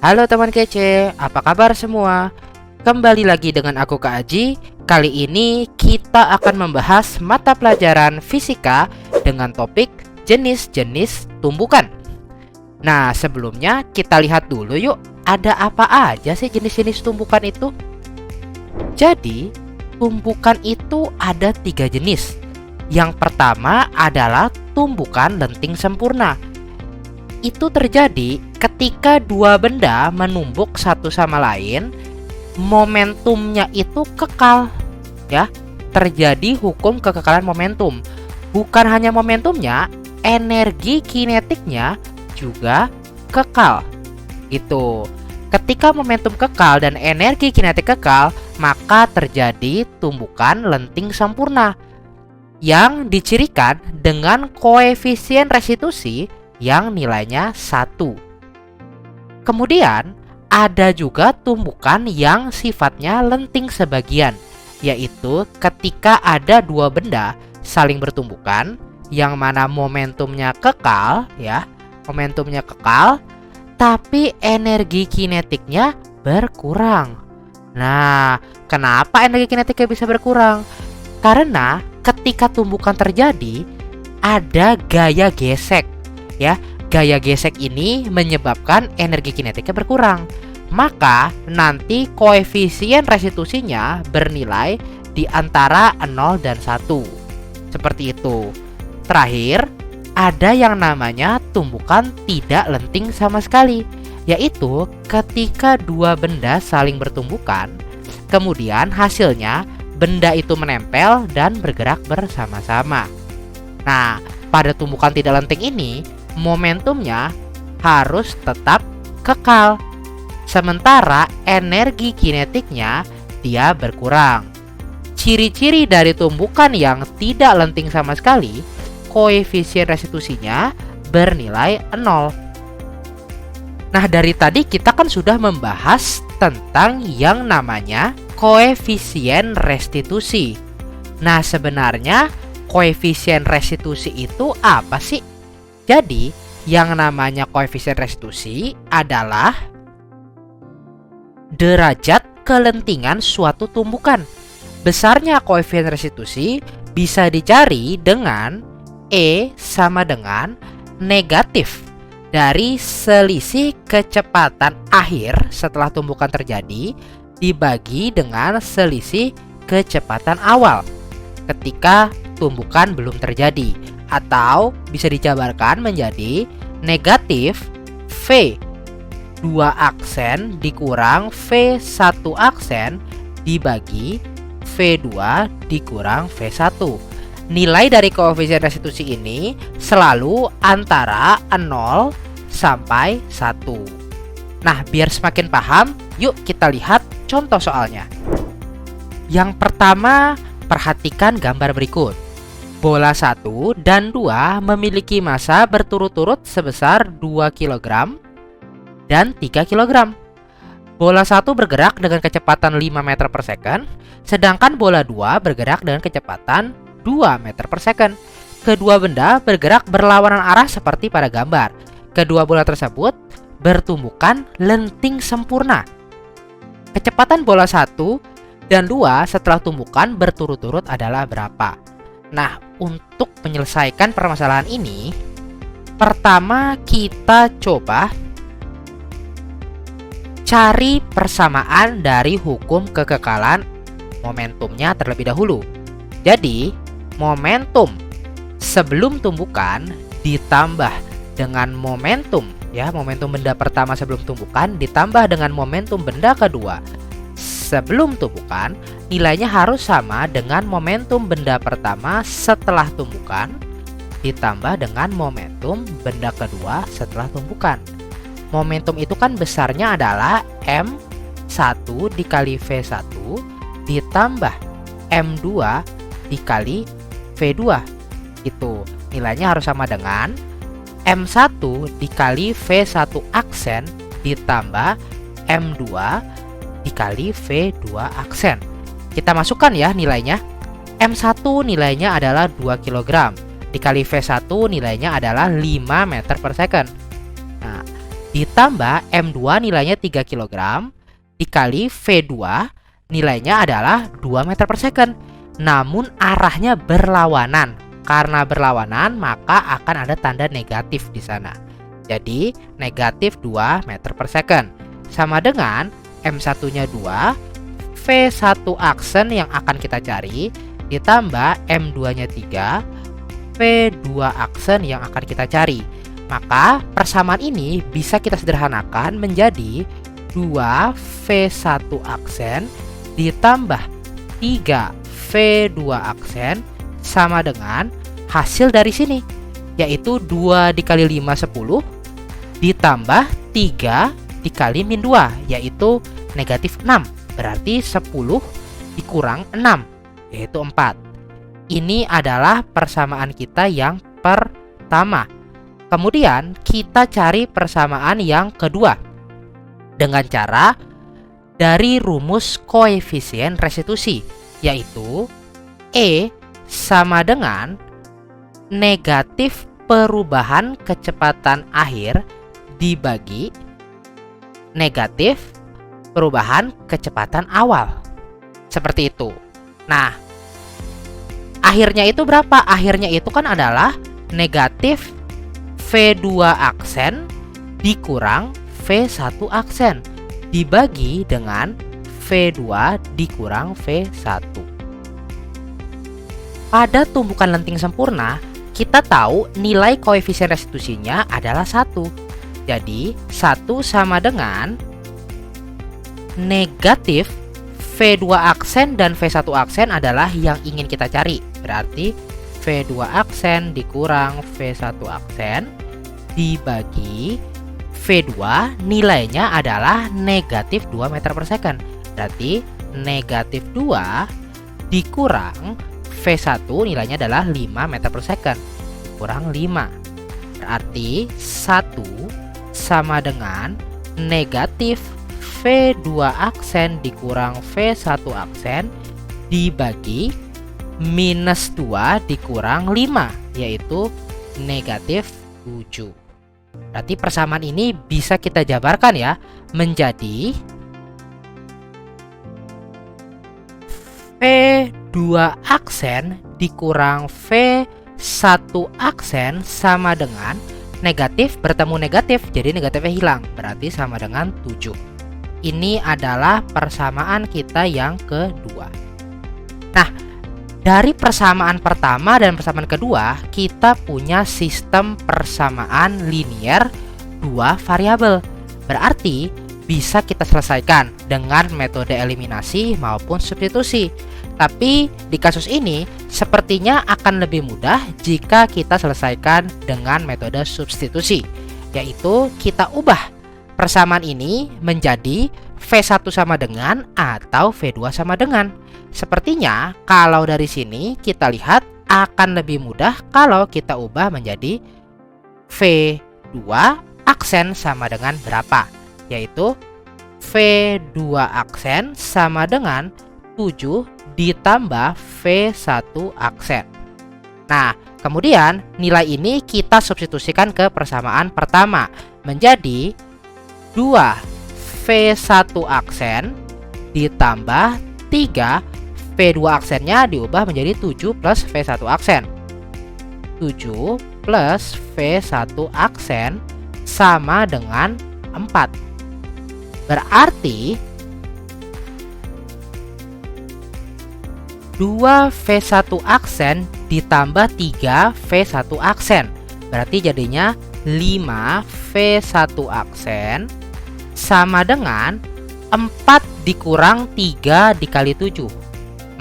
Halo teman kece, apa kabar semua? Kembali lagi dengan aku Kak Aji. Kali ini kita akan membahas mata pelajaran fisika dengan topik jenis-jenis tumbukan. Nah, sebelumnya kita lihat dulu yuk, ada apa aja sih jenis-jenis tumbukan itu? Jadi, tumbukan itu ada 3 jenis. Yang pertama adalah tumbukan lenting sempurna. Itu terjadi ketika dua benda menumbuk satu sama lain, momentumnya itu kekal, ya. Terjadi hukum kekekalan momentum. Bukan hanya momentumnya, energi kinetiknya juga kekal. Gitu. Ketika momentum kekal dan energi kinetik kekal, maka terjadi tumbukan lenting sempurna yang dicirikan dengan koefisien restitusi yang nilainya 1. Kemudian ada juga tumbukan yang sifatnya lenting sebagian, yaitu ketika ada dua benda saling bertumbukan yang mana momentumnya kekal, ya, momentumnya kekal, tapi energi kinetiknya berkurang. Nah, kenapa energi kinetiknya bisa berkurang? Karena ketika tumbukan terjadi, ada gaya gesek. Ya, gaya gesek ini menyebabkan energi kinetiknya berkurang. Maka nanti koefisien restitusinya bernilai di antara 0 dan 1. Seperti itu. Terakhir, ada yang namanya tumbukan tidak lenting sama sekali, yaitu ketika dua benda saling bertumbukan, kemudian hasilnya benda itu menempel dan bergerak bersama-sama. Nah, pada tumbukan tidak lenting ini, momentumnya harus tetap kekal. Sementara energi kinetiknya dia berkurang. Ciri-ciri dari tumbukan yang tidak lenting sama sekali, koefisien restitusinya bernilai 0. Nah, dari tadi kita kan sudah membahas tentang yang namanya koefisien restitusi. Nah, sebenarnya koefisien restitusi itu apa sih? Jadi, yang namanya koefisien restitusi adalah derajat kelentingan suatu tumbukan. Besarnya koefisien restitusi bisa dicari dengan E sama dengan negatif dari selisih kecepatan akhir setelah tumbukan terjadi dibagi dengan selisih kecepatan awal ketika tumbukan belum terjadi, atau bisa dijabarkan menjadi negatif V 2 aksen dikurang V1 aksen dibagi V2 dikurang V1. Nilai dari koefisien restitusi ini selalu antara 0 sampai 1. Nah, biar semakin paham, yuk kita lihat contoh soalnya. Yang pertama, perhatikan gambar berikut. Bola 1 dan 2 memiliki massa berturut-turut sebesar 2 kg dan 3 kg. Bola 1 bergerak dengan kecepatan 5 meter per second, sedangkan bola 2 bergerak dengan kecepatan 2 meter per second. Kedua benda bergerak berlawanan arah seperti pada gambar. Kedua bola tersebut bertumbukan lenting sempurna. Kecepatan bola 1 dan 2 setelah tumbukan berturut-turut adalah berapa? Nah, untuk menyelesaikan permasalahan ini, pertama kita coba cari persamaan dari hukum kekekalan momentumnya terlebih dahulu. Jadi, momentum sebelum tumbukan ditambah dengan momentum, ya, momentum benda pertama sebelum tumbukan ditambah dengan momentum benda kedua sebelum tumbukan, nilainya harus sama dengan momentum benda pertama setelah tumbukan ditambah dengan momentum benda kedua setelah tumbukan. Momentum itu kan besarnya adalah M1 dikali V1 ditambah M2 dikali V2. Itu nilainya harus sama dengan M1 dikali V1 aksen ditambah M2 dikali V2 aksen. Kita masukkan ya nilainya. M1 nilainya adalah 2 kg, dikali V1 nilainya adalah 5 meter per second. Nah, ditambah M2 nilainya 3 kg dikali V2 nilainya adalah 2 meter per second. Namun arahnya berlawanan. Karena berlawanan maka akan ada tanda negatif di sana. Jadi negatif 2 meter per second sama dengan M1-nya 2, V1 aksen yang akan kita cari ditambah M2-nya 3, V2 aksen yang akan kita cari. Maka persamaan ini bisa kita sederhanakan menjadi 2V1 aksen ditambah 3V2 aksen sama dengan hasil dari sini, yaitu 2 dikali 5 10 ditambah 3 dikali min 2, yaitu negatif 6. Berarti 10 dikurang 6, yaitu 4. Ini adalah persamaan kita yang pertama. Kemudian kita cari persamaan yang kedua dengan cara dari rumus koefisien restitusi, yaitu E sama dengan negatif perubahan kecepatan akhir dibagi negatif perubahan kecepatan awal. Seperti itu. Nah, akhirnya itu berapa? Akhirnya itu kan adalah negatif V2 aksen dikurang V1 aksen dibagi dengan V2 dikurang V1. Pada tumbukan lenting sempurna, kita tahu nilai koefisien restitusinya adalah 1. Jadi, 1 sama dengan negatif V2 aksen dan V1 aksen adalah yang ingin kita cari. Berarti V2 aksen dikurang V1 aksen dibagi V2 nilainya adalah negatif 2 meter per second. Berarti negatif 2 dikurang V1 nilainya adalah 5 meter per second. Kurang 5. Berarti 1 sama dengan negatif V2 aksen dikurang V1 aksen dibagi minus 2 dikurang 5, yaitu negatif 7. Berarti persamaan ini bisa kita jabarkan ya menjadi V2 aksen dikurang V1 aksen sama dengan negatif bertemu negatif, jadi negatifnya hilang, berarti sama dengan 7. Ini adalah persamaan kita yang kedua. Nah, dari persamaan pertama dan persamaan kedua, kita punya sistem persamaan linear 2 variabel. Berarti bisa kita selesaikan dengan metode eliminasi maupun substitusi. Tapi di kasus ini sepertinya akan lebih mudah jika kita selesaikan dengan metode substitusi, yaitu kita ubah persamaan ini menjadi V1 sama dengan atau V2 sama dengan. Sepertinya kalau dari sini kita lihat akan lebih mudah kalau kita ubah menjadi V2 aksen sama dengan berapa, yaitu V2 aksen sama dengan 7 ditambah V1 aksen. Nah, kemudian nilai ini kita substitusikan ke persamaan pertama menjadi 2V1 aksen ditambah 3 V2 aksennya diubah menjadi 7 plus V1 aksen. 7 plus V1 aksen sama dengan 4. Berarti 2V1 aksen ditambah 3V1 aksen. Berarti jadinya 5V1 aksen sama dengan 4 dikurang 3 dikali 7.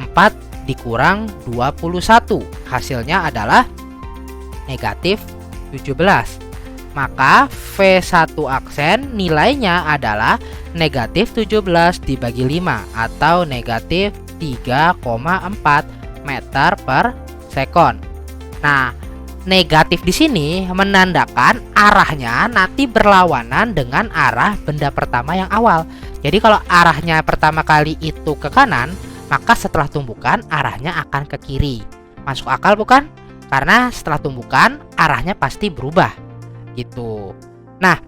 4 dikurang 21. Hasilnya adalah negatif 17. Maka V1 aksen nilainya adalah negatif 17 dibagi 5 atau negatif 3,4 meter per sekon. Nah, negatif di sini menandakan arahnya nanti berlawanan dengan arah benda pertama yang awal. Jadi kalau arahnya pertama kali itu ke kanan, maka setelah tumbukan arahnya akan ke kiri. Masuk akal bukan? Karena setelah tumbukan arahnya pasti berubah gitu. Nah,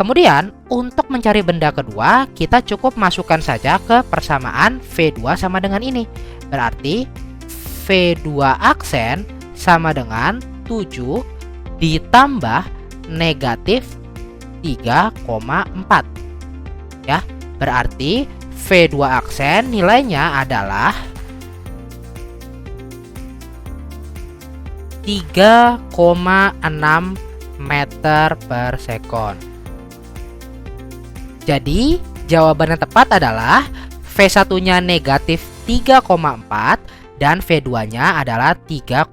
Kemudian, untuk mencari benda kedua, kita cukup masukkan saja ke persamaan V2 sama dengan ini. Berarti V2 aksen sama dengan 7 ditambah negatif 3,4. Ya, berarti V2 aksen nilainya adalah 3,6 meter per sekon. Jadi, jawaban yang tepat adalah V1-nya negatif 3,4 dan V2-nya adalah 3,6.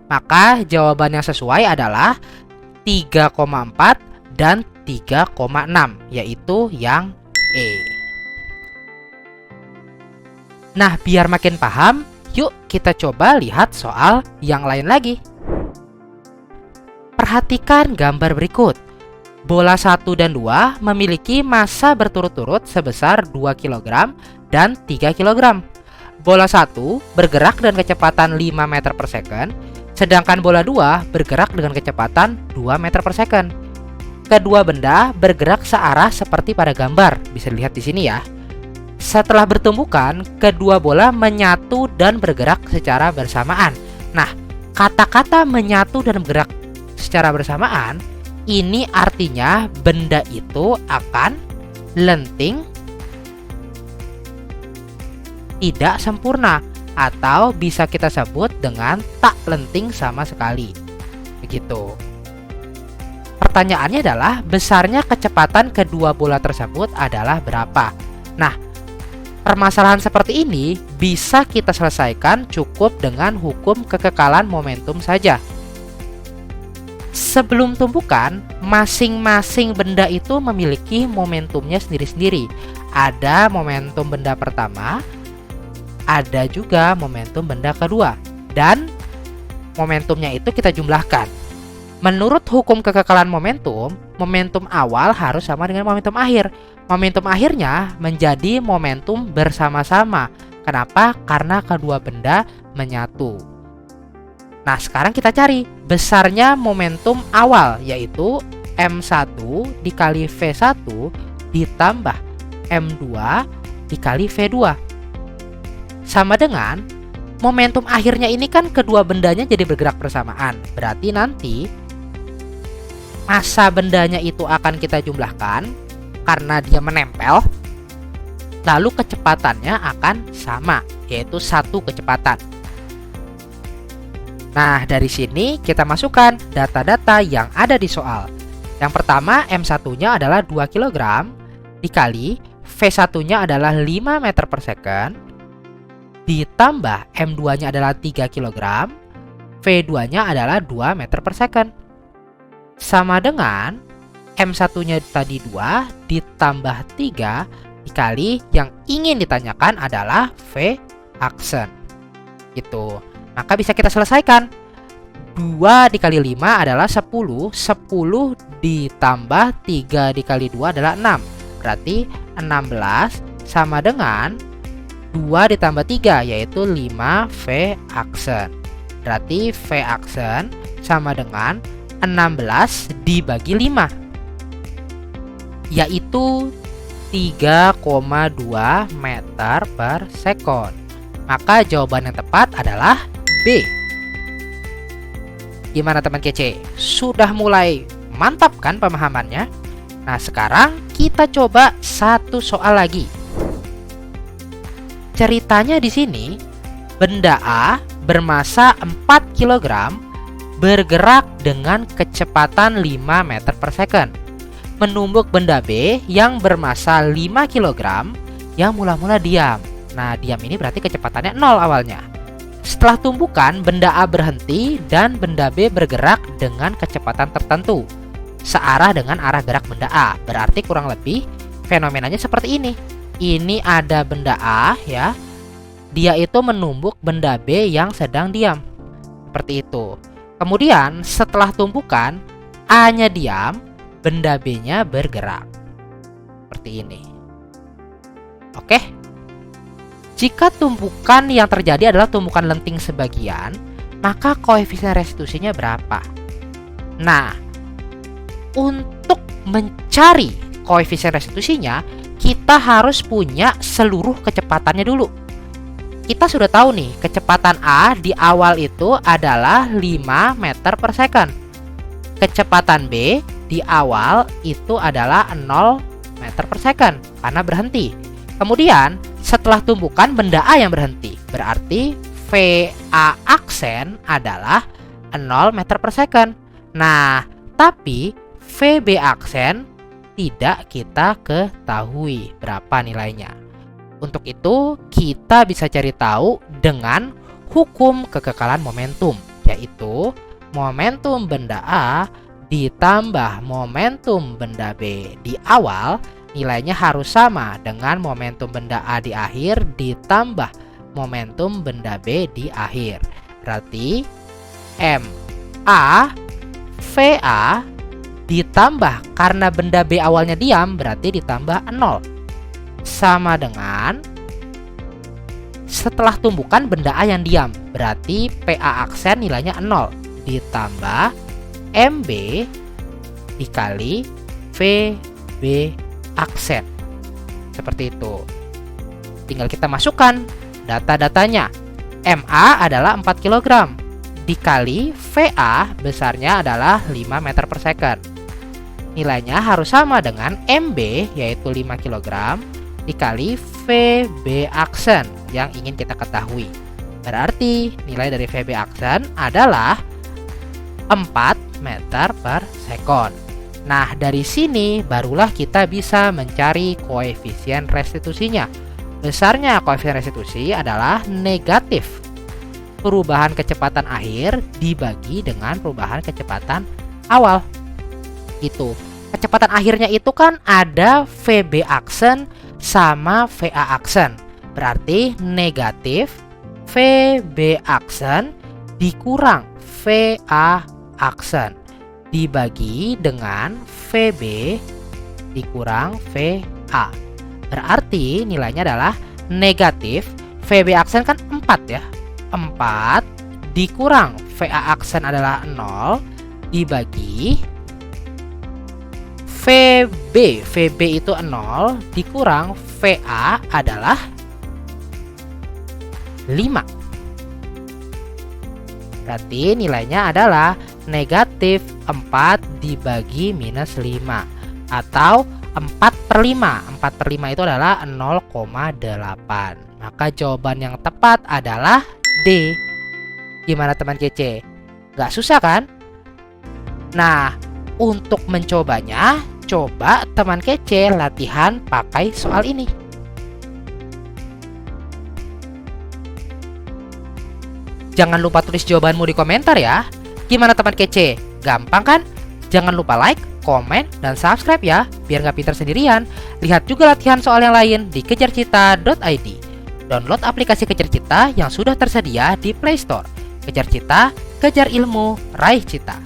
Maka jawaban yang sesuai adalah 3,4 dan 3,6, yaitu yang E. Nah, biar makin paham, yuk kita coba lihat soal yang lain lagi. Perhatikan gambar berikut. Bola 1 dan 2 memiliki massa berturut-turut sebesar 2 kg dan 3 kg. Bola 1 bergerak dengan kecepatan 5 meter per second, sedangkan bola 2 bergerak dengan kecepatan 2 meter per second. Kedua benda bergerak searah seperti pada gambar, bisa dilihat di sini ya. Setelah bertumbukan, kedua bola menyatu dan bergerak secara bersamaan. Nah, kata-kata menyatu dan bergerak secara bersamaan, ini artinya benda itu akan lenting tidak sempurna, atau bisa kita sebut dengan tak lenting sama sekali. Begitu. Pertanyaannya adalah besarnya kecepatan kedua bola tersebut adalah berapa? Nah, permasalahan seperti ini bisa kita selesaikan cukup dengan hukum kekekalan momentum saja. Sebelum tumbukan, masing-masing benda itu memiliki momentumnya sendiri-sendiri. Ada momentum benda pertama, ada juga momentum benda kedua, dan momentumnya itu kita jumlahkan. Menurut hukum kekekalan momentum, momentum awal harus sama dengan momentum akhir. Momentum akhirnya menjadi momentum bersama-sama. Kenapa? Karena kedua benda menyatu. Nah, sekarang kita cari besarnya momentum awal, yaitu M1 dikali V1 ditambah M2 dikali V2. Sama dengan momentum akhirnya ini kan kedua bendanya jadi bergerak bersamaan. Berarti nanti massa bendanya itu akan kita jumlahkan karena dia menempel. Lalu kecepatannya akan sama, yaitu satu kecepatan. Nah, dari sini kita masukkan data-data yang ada di soal. Yang pertama, M1-nya adalah 2 kg dikali V1-nya adalah 5 meter per second ditambah M2-nya adalah 3 kg, V2-nya adalah 2 meter per second. Sama dengan M1-nya tadi 2 ditambah 3 dikali yang ingin ditanyakan adalah V aksen. Gitu. Maka bisa kita selesaikan. 2 dikali 5 adalah 10. 10 ditambah 3 dikali 2 adalah 6. Berarti 16 sama dengan 2 ditambah 3, yaitu 5 V aksen. Berarti V aksen sama dengan 16 dibagi 5, yaitu 3,2 meter per sekon. Maka jawaban yang tepat adalah B. Gimana teman kece? Sudah mulai mantap kan pemahamannya? Nah, sekarang kita coba satu soal lagi. Ceritanya di sini, benda A bermassa 4 kg bergerak dengan kecepatan 5 meter per second. Menumbuk benda B yang bermassa 5 kg yang mula-mula diam. Nah, diam ini berarti kecepatannya 0 awalnya. Setelah tumbukan, benda A berhenti dan benda B bergerak dengan kecepatan tertentu, searah dengan arah gerak benda A. Berarti kurang lebih fenomenanya seperti ini. Ini ada benda A ya, dia itu menumbuk benda B yang sedang diam, seperti itu. Kemudian setelah tumbukan, A-nya diam, benda B-nya bergerak, seperti ini. Oke. Jika tumbukan yang terjadi adalah tumbukan lenting sebagian, maka koefisien restitusinya berapa? Nah, untuk mencari koefisien restitusinya, kita harus punya seluruh kecepatannya dulu. Kita sudah tahu nih, kecepatan A di awal itu adalah 5 meter per second. Kecepatan B di awal itu adalah 0 meter per second karena berhenti. Kemudian setelah tumbukan benda A yang berhenti, berarti VA aksen adalah 0 meter per second. Nah, tapi VB aksen tidak kita ketahui berapa nilainya. Untuk itu, kita bisa cari tahu dengan hukum kekekalan momentum, yaitu momentum benda A ditambah momentum benda B di awal, nilainya harus sama dengan momentum benda A di akhir ditambah momentum benda B di akhir. Berarti MA VA ditambah, karena benda B awalnya diam, berarti ditambah 0. Sama dengan setelah tumbukan benda A yang diam, berarti PA aksen nilainya 0 ditambah MB dikali VB aksen. Seperti itu. Tinggal kita masukkan data-datanya. MA adalah 4 kg dikali VA besarnya adalah 5 meter per second. Nilainya harus sama dengan MB yaitu 5 kg dikali VB aksen yang ingin kita ketahui. Berarti nilai dari VB aksen adalah 4 meter per second. Nah, dari sini barulah kita bisa mencari koefisien restitusinya. Besarnya koefisien restitusi adalah negatif perubahan kecepatan akhir dibagi dengan perubahan kecepatan awal. Itu. Kecepatan akhirnya itu kan ada VB aksen sama VA aksen. Berarti negatif VB aksen dikurang VA aksen dibagi dengan VB dikurang VA. Berarti nilainya adalah negatif VB aksen kan 4 ya. 4 dikurang VA aksen adalah 0 dibagi VB itu 0 dikurang VA adalah 5. Berarti nilainya adalah negatif 4 dibagi minus 5 atau 4/5. 4/5 itu adalah 0,8. Maka jawaban yang tepat adalah D. Gimana teman kece? Gak susah kan? Nah, untuk mencobanya, coba teman kece latihan pakai soal ini. Jangan lupa tulis jawabanmu di komentar ya. Gimana teman kece? Gampang kan? Jangan lupa like, komen, dan subscribe ya, biar nggak pintar sendirian. Lihat juga latihan soal yang lain di kejarcita.id. Download aplikasi Kejar Cita yang sudah tersedia di Play Store. Kejar Cita, kejar ilmu, raih cita.